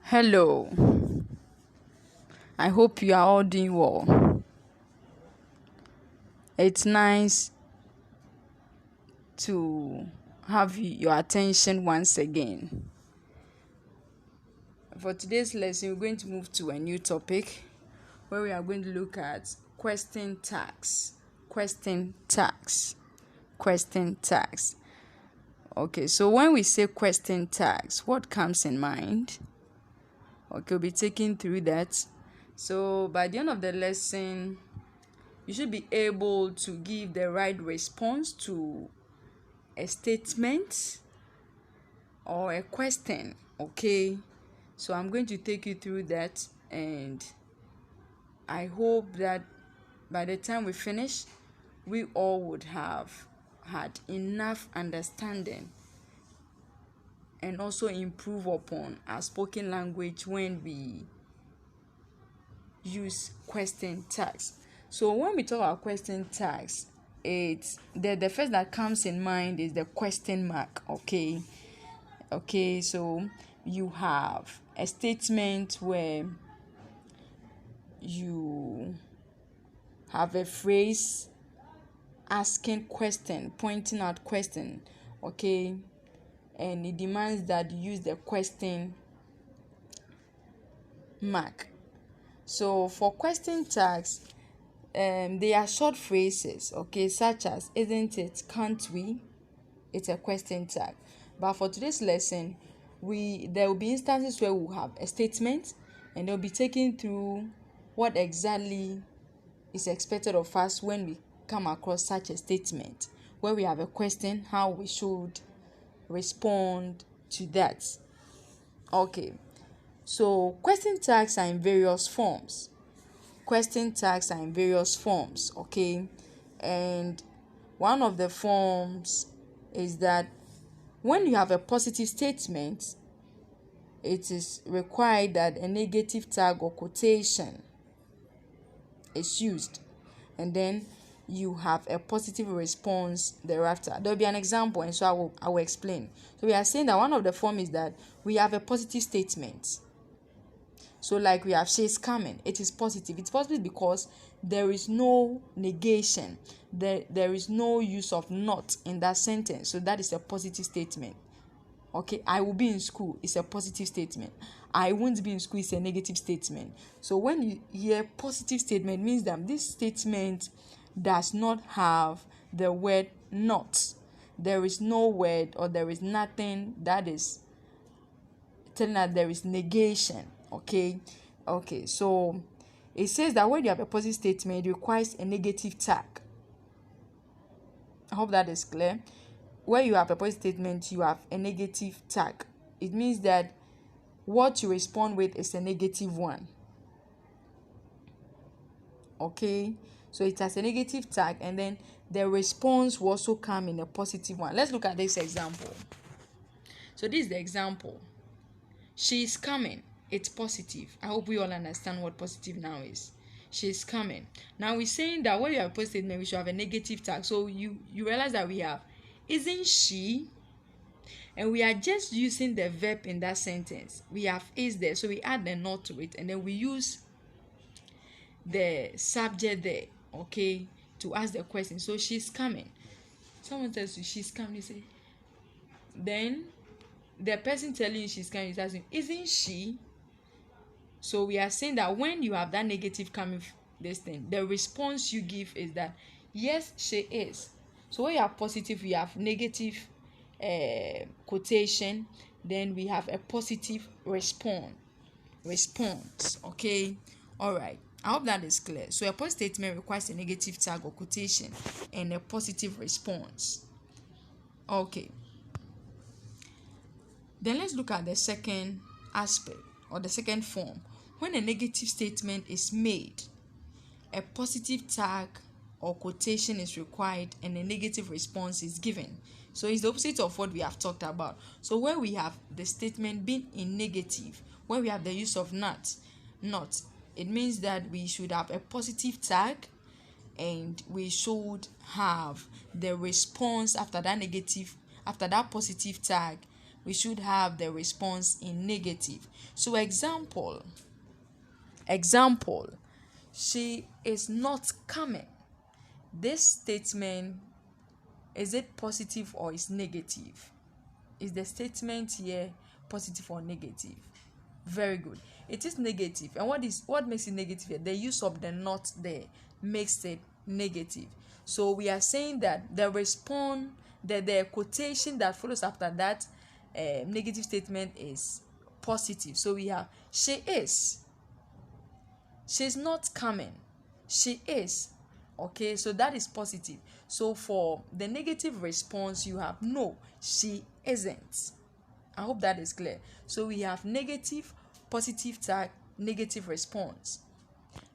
Hello, I hope you are all doing well. It's nice to have your attention once again. For today's lesson, we're going to move to a new topic where we are going to look at question tags. Question tags. Question tags. Okay, so when we say question tags, what comes in mind? Okay, we'll be taking through that. So by the end of the lesson, you should be able to give the right response to a statement or a question. Okay, so I'm going to take you through that, and I hope that by the time we finish, we all would have had enough understanding and also improve upon our spoken language when we use question tags. So when we talk about question tags, it's the first that comes in mind is the question mark. Okay, so you have a statement where you have a phrase asking question, pointing out question, okay, and it demands that you use the question mark. So for question tags, they are short phrases, okay, such as isn't it, can't we? It's a question tag. But for today's lesson, there will be instances where we'll have a statement and they'll be taken through what exactly is expected of us when we come across such a statement, where we have a question, how we should respond to that. Okay, so question tags are in various forms. Okay, and one of the forms is that when you have a positive statement, it is required that a negative tag or quotation is used, and then you have a positive response thereafter. There will be an example, and so I will explain. So we are saying that one of the form is that we have a positive statement. So like we have she's coming, it is positive. It's positive because there is no negation. There is no use of not in that sentence. So that is a positive statement. Okay, I will be in school is a positive statement. I won't be in school is a negative statement. So when you hear positive statement, means that this statement does not have the word not. There is no word or there is nothing that is telling us there is negation. Okay, so it says that when you have a positive statement, it requires a negative tag. I hope that is clear. When you have a positive statement, you have a negative tag. It means that what you respond with is a negative one. Okay, so it has a negative tag, and then the response will also come in a positive one. Let's look at this example. So this is the example. She is coming. It's positive. I hope we all understand what positive now is. She is coming. Now we're saying that when you have a positive statement, we should have a negative tag. So you realize that we have isn't she, and we are just using the verb in that sentence. We have is there, so we add the not to it, and then we use the subject there, okay, to ask the question. So she's coming. Someone tells you she's coming, you say, then the person telling you she's coming is asking, isn't she? So we are saying that when you have that negative coming, this thing, the response you give is that yes, she is. So when you have positive, we have negative quotation, then we have a positive response. Okay, all right, I hope that is clear. So a positive statement requires a negative tag or quotation and a positive response. Okay, then let's look at the second aspect or the second form. When a negative statement is made, a positive tag or quotation is required and a negative response is given. So it's the opposite of what we have talked about. So where we have the statement being in negative, where we have the use of not, it means that we should have a positive tag and we should have the response after that positive tag we should have the response in negative. So example, she is not coming. This statement, is it positive or is negative? Is the statement here positive or negative? Very good. It is negative. And what makes it negative here? The use of the not there makes it negative. So we are saying that the quotation that follows after that negative statement is positive. So we have she is. She's not coming. She is. Okay, so that is positive. So for the negative response, you have no, she isn't. I hope that is clear. So we have negative, positive tag, negative response.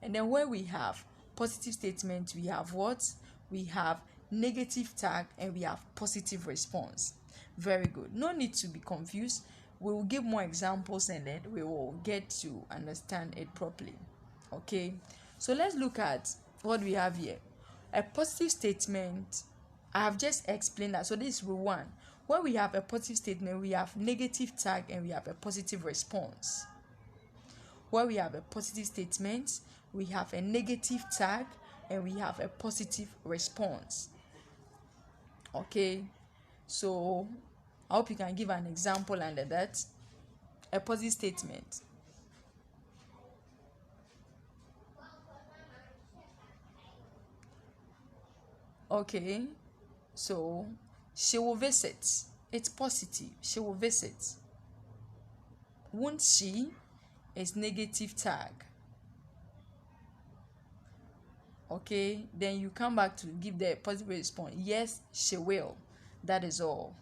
And then where we have positive statement, we have what? We have negative tag and we have positive response. Very good. No need to be confused. We will give more examples and then we will get to understand it properly. Okay, so let's look at what we have here. A positive statement, I have just explained that. So this is rule 1. When we have a positive statement, we have negative tag and we have a positive response. Where we have a positive statement, we have a negative tag and we have a positive response. Okay, so I hope you can give an example under that. A positive statement. Okay, so she will visit. It's positive. She will visit. Won't she is negative tag. Okay, then you come back to give the positive response. Yes, she will. That is all.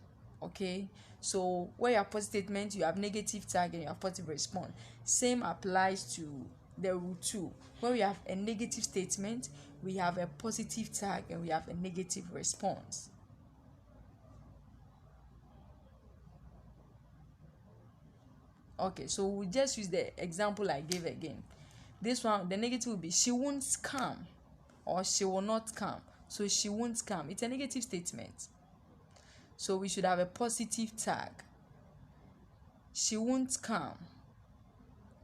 Okay, so where you have positive statement, you have negative tag and you have positive response. Same applies to the rule 2. When we have a negative statement, we have a positive tag and we have a negative response. Okay, so we'll just use the example I gave again. This one, the negative will be she won't come or she will not come. So she won't come. It's a negative statement. So we should have a positive tag. She won't come.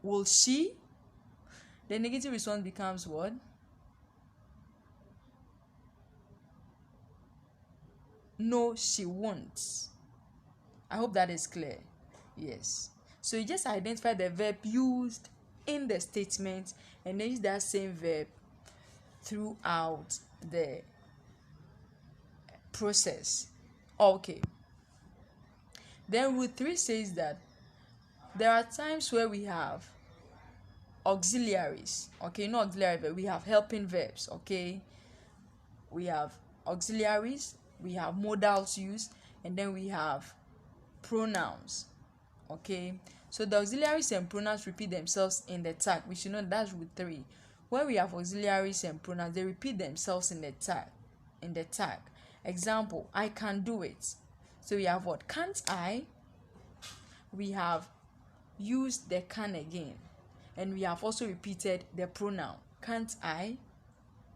Will she? The negative response becomes what? No, she won't. I hope that is clear. Yes. So you just identify the verb used in the statement and then use that same verb throughout the process. Okay. Then rule 3 says that there are times where we have auxiliaries. Okay, not auxiliary verb, we have helping verbs. Okay, we have auxiliaries, we have modals used, and then we have pronouns. Okay, so the auxiliaries and pronouns repeat themselves in the tag. We should know that's rule 3. When we have auxiliaries and pronouns, they repeat themselves in the tag. Example, I can do it. So we have what? Can't I? We have used the can again, and we have also repeated the pronoun. Can't I?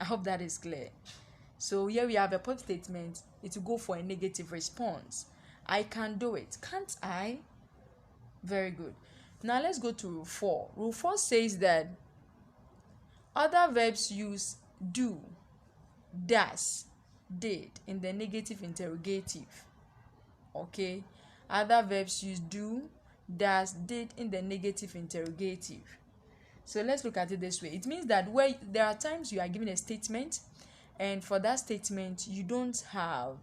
I hope that is clear. So here we have a positive statement. It will go for a negative response. I can do it. Can't I? Very good. Now let's go to rule 4. Rule 4 says that other verbs use do, does, did in the negative interrogative. Okay, other verbs use do, does, did in the negative interrogative. So let's look at it this way. It means that where there are times you are given a statement, and for that statement you don't have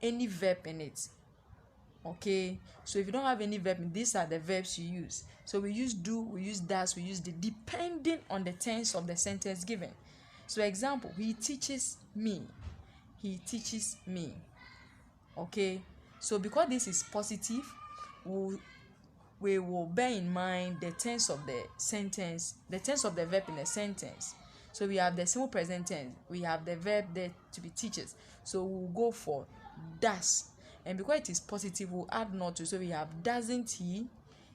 any verb in it. Okay, so if you don't have any verb, these are the verbs you use. So we use do, we use does, we use did, depending on the tense of the sentence given. So example, he teaches me. He teaches me. Okay, so because this is positive, we will bear in mind the tense of the sentence, the tense of the verb in the sentence. So we have the simple present tense, we have the verb there to be teachers. So we'll go for does, and because it is positive, we'll add not to. So we have doesn't he?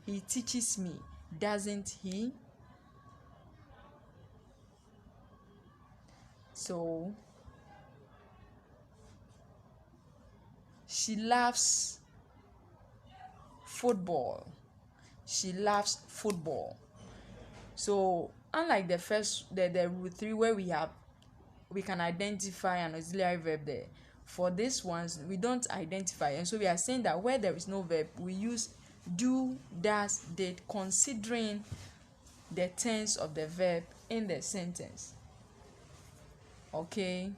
He teaches me. Doesn't he? So she laughs football. She loves football. So unlike the first, the rule 3 where we can identify an auxiliary verb there, for these ones we don't identify, and so we are saying that where there is no verb, we use do, does, did, considering the tense of the verb in the sentence. Okay,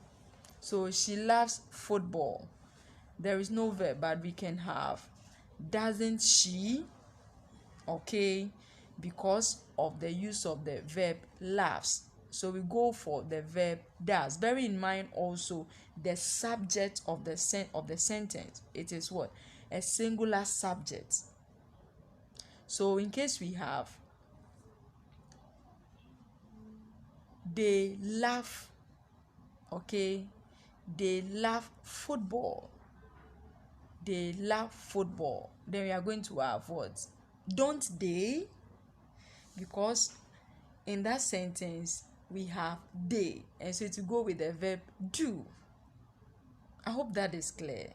so she loves football. There is no verb, but we can have doesn't she, okay, because of the use of the verb loves. So we go for the verb does. Bear in mind also the subject of the sentence. It is what? A singular subject. So in case we have they love, okay, they love football. They love football. Then we are going to have what? Don't they? Because in that sentence we have they, and so to go with the verb do. I hope that is clear.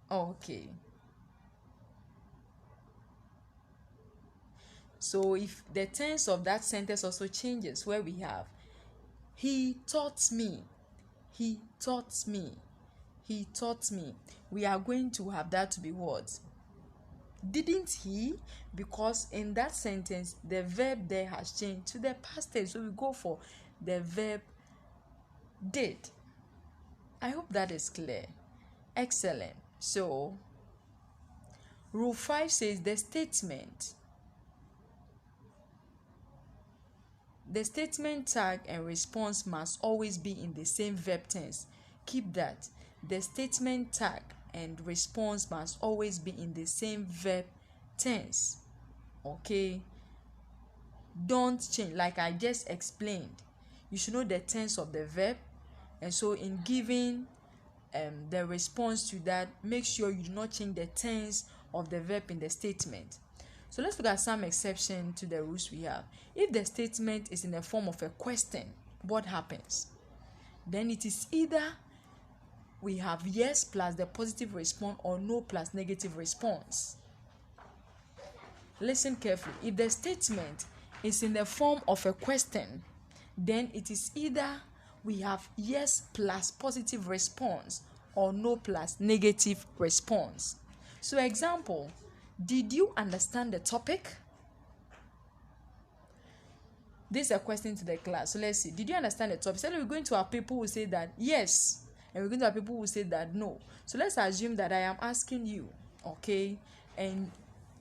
Okay. So if the tense of that sentence also changes, where we have he taught me, he taught me, he taught me, we are going to have that to be what? Didn't he? Because in that sentence the verb there has changed to the past tense, so we go for the verb did. I hope that is clear. Excellent. So rule 5 says the statement tag and response must always be in the same verb tense. Keep that. The statement tag and response must always be in the same verb tense. Okay, don't change. Like I just explained, you should know the tense of the verb, and so in giving the response to that, make sure you do not change the tense of the verb in the statement. So let's look at some exception to the rules we have. If the statement is in the form of a question, what happens? Then it is either we have yes plus the positive response or no plus negative response. Listen carefully. If the statement is in the form of a question, then it is either we have yes plus positive response or no plus negative response. So example, did you understand the topic? This is a question to the class. So let's see. Did you understand the topic? So we're going to have people who say that yes, and we're going to have people who say that no. So let's assume that I am asking you, okay, and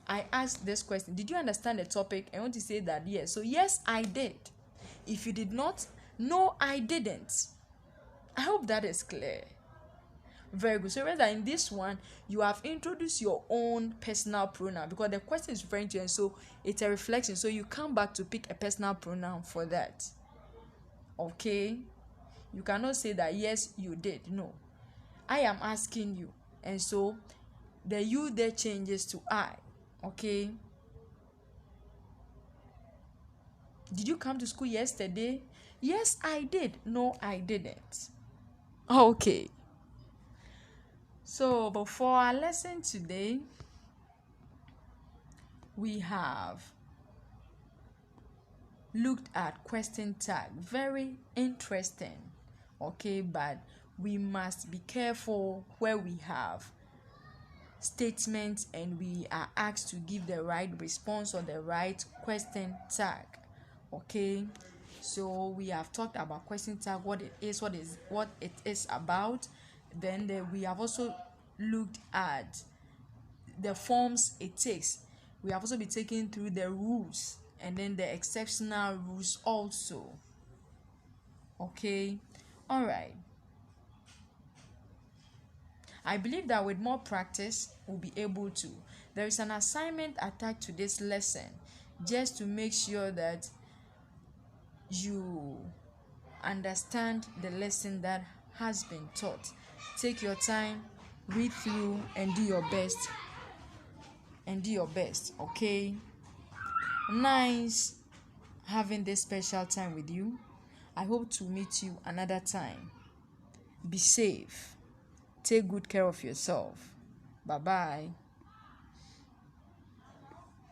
I asked this question, did you understand the topic? I want to say that yes. So yes, I did. If you did not, no, I didn't. I hope that is clear. Very good. So rather in this one, you have introduced your own personal pronoun because the question is referring to you, and so it's a reflection. So you come back to pick a personal pronoun for that. Okay? You cannot say that yes, you did. No. I am asking you. And so the you there changes to I. Okay? Did you come to school yesterday? Yes, I did. No, I didn't. Okay. So, but for our lesson today, we have looked at question tag. Very interesting. Okay, but we must be careful where we have statements and we are asked to give the right response or the right question tag. Okay, so we have talked about question tag, what it is about. Then we have also looked at the forms it takes. We have also been taken through the rules and then the exceptional rules also. Okay, all right. I believe that with more practice we'll be able to. There is an assignment attached to this lesson just to make sure that you understand the lesson that has been taught. Take your time, read through and do your best. Okay? Nice having this special time with you. I hope to meet you another time. Be safe. Take good care of yourself. Bye-bye.